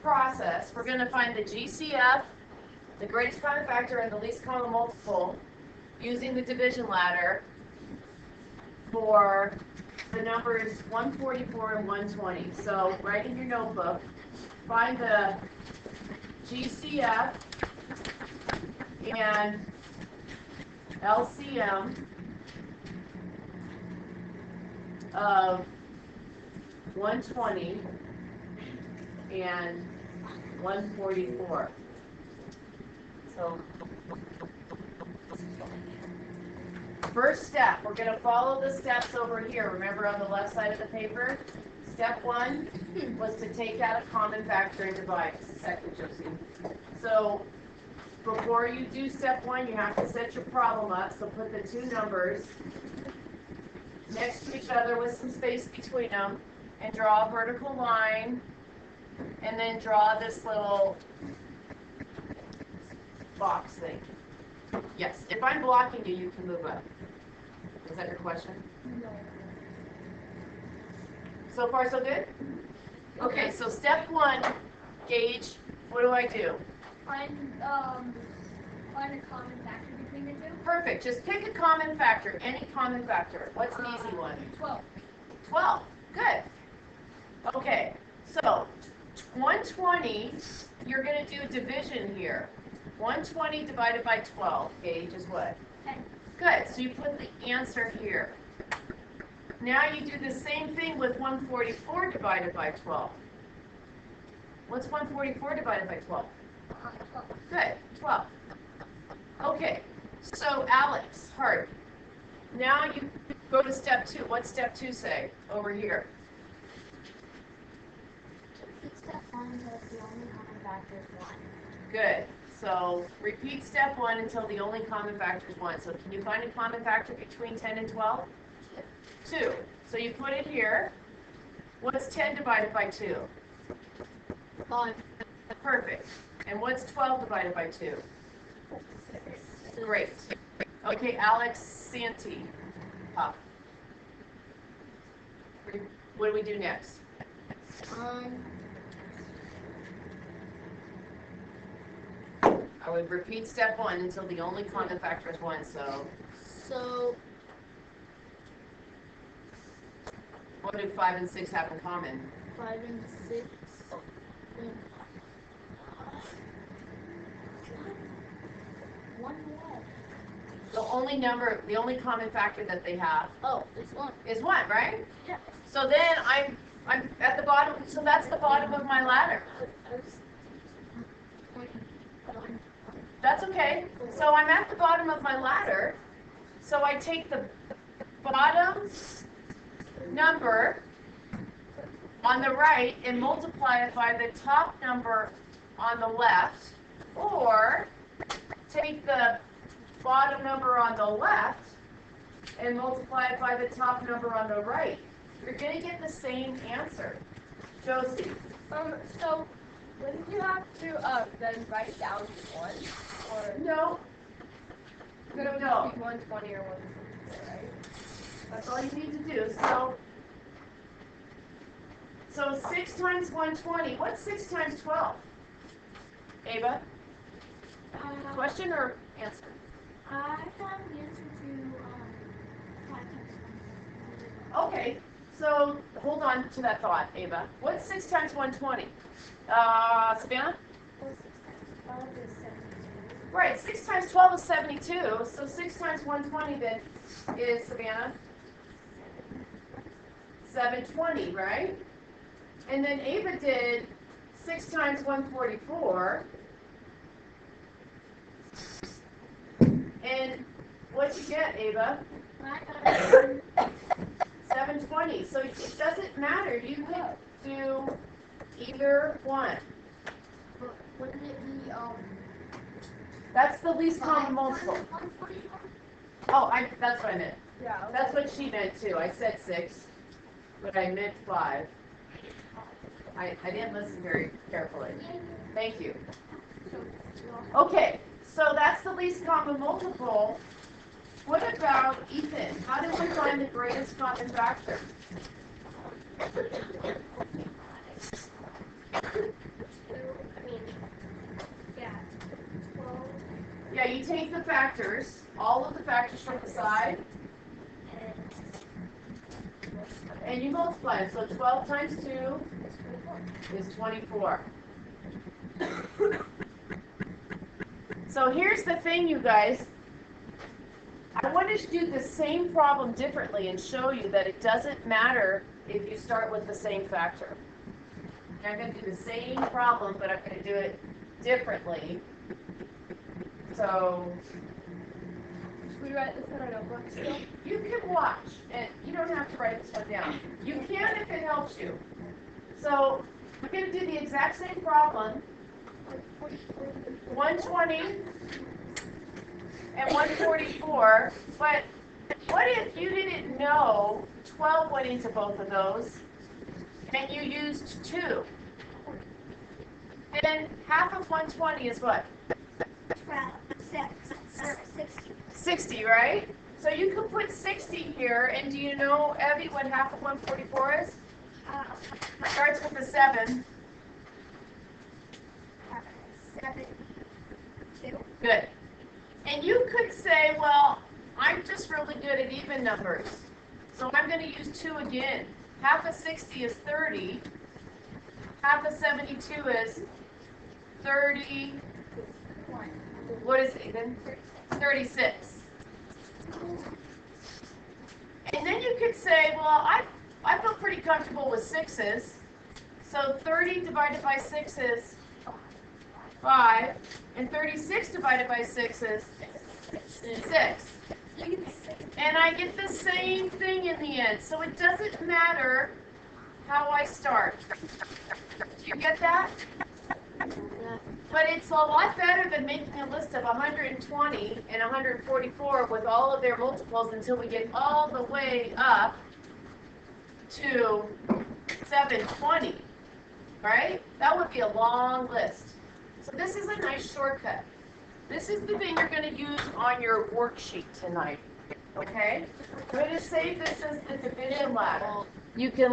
process. We're going to find the GCF, the greatest common factor, and the least common multiple using the division ladder for the numbers 144 and 120. So write in your notebook, find the GCF and LCM of 120 and 144. So first step, we're going to follow the steps over here. Remember on the left side of the paper? Step 1 was to take out a common factor and divide. Just a second, Josie. So before you do step 1, you have to set your problem up. So put the two numbers next to each other with some space between them and draw a vertical line and then draw this little box thing. Yes, if I'm blocking you, you can move up. Was that your question? No. So far, so good? Okay, so step 1, Gage, what do I do? Find a common factor between the two. Perfect. Just pick a common factor, any common factor. What's the easy one? 12. 12. Good. Okay, so 120, you're going to do division here. 120 divided by 12, Gage, is what? 10. Good. So you put the answer here. Now you do the same thing with 144 divided by 12. What's 144 divided by 12? 12. Good. 12. Okay. So Alex, Hart, now you go to step 2. What's step 2 say over here? Step 1 until the only common factor is 1. Good. So repeat step 1 until the only common factor is 1. So can you find a common factor between 10 and 12? 2. So you put it here. What's 10 divided by 2? 5. Perfect. And what's 12 divided by 2? 6. Great. Okay, Alex Santee. Up. What do we do next? I would repeat step 1 until the only common factor is 1. So what do 5 and 6 have in common? 5 and 6. One more. The only common factor that they have It's 1. is 1, right? Yeah. So then I'm at the bottom, so that's the bottom of my ladder. That's okay. So I'm at the bottom of my ladder. So I take the bottom number on the right and multiply it by the top number on the left, or take the bottom number on the left and multiply it by the top number on the right. You're going to get the same answer. Josie. So wouldn't you have to then write down 1? Or No. could it No. be 120 or 144, right? That's all you need to do. So 6 times 120. What's 6 times 12? Ava? Question or answer? I found the answer to 5 times 1. Okay. So hold on to that thought, Ava. What's 6 times 120? Savannah? 6 times 12 is 72. Right. 6 times 12 is 72. So 6 times 120 then is, Savannah? 720, right? And then Ava did 6 times 144. And what'd you get, Ava? 720. So it doesn't matter. You can do either one. Wouldn't it be That's the least common multiple. 144? Oh, that's what I meant. Yeah. That's what she meant too. I said 6, but I meant 5. I didn't listen very carefully. Thank you. Okay, so that's the least common multiple. What about Ethan? How did we find the greatest common factor? take the factors, all of the factors from the side, and you multiply them. So 12 times 2 is 24. So here's the thing, you guys. I wanted to do the same problem differently and show you that it doesn't matter if you start with the same factor. I'm going to do the same problem, but I'm going to do it differently. So Should we write this in our notebook still? you can watch, and you don't have to write this one down. You can if it helps you. So we're going to do the exact same problem. 120 and 144, but what if you didn't know 12 went into both of those, and you used 2? Then half of 120 is what? 60, right? So you could put 60 here, and do you know, Evie, what half of 144 is? It starts with a 7. 72. Good. And you could say, well, I'm just really good at even numbers, so I'm going to use 2 again. Half of 60 is 30. Half of 72 is 30. What is it then? 36. And then you could say, well, I feel pretty comfortable with 6s. So 30 divided by 6 is 5. And 36 divided by 6 is 6. And I get the same thing in the end. So it doesn't matter how I start. Do you get that? But it's a lot better than making a list of 120 and 144 with all of their multiples until we get all the way up to 720, right? That would be a long list. So this is a nice shortcut. This is the thing you're going to use on your worksheet tonight, okay? I'm going to save this as the division ladder. You can look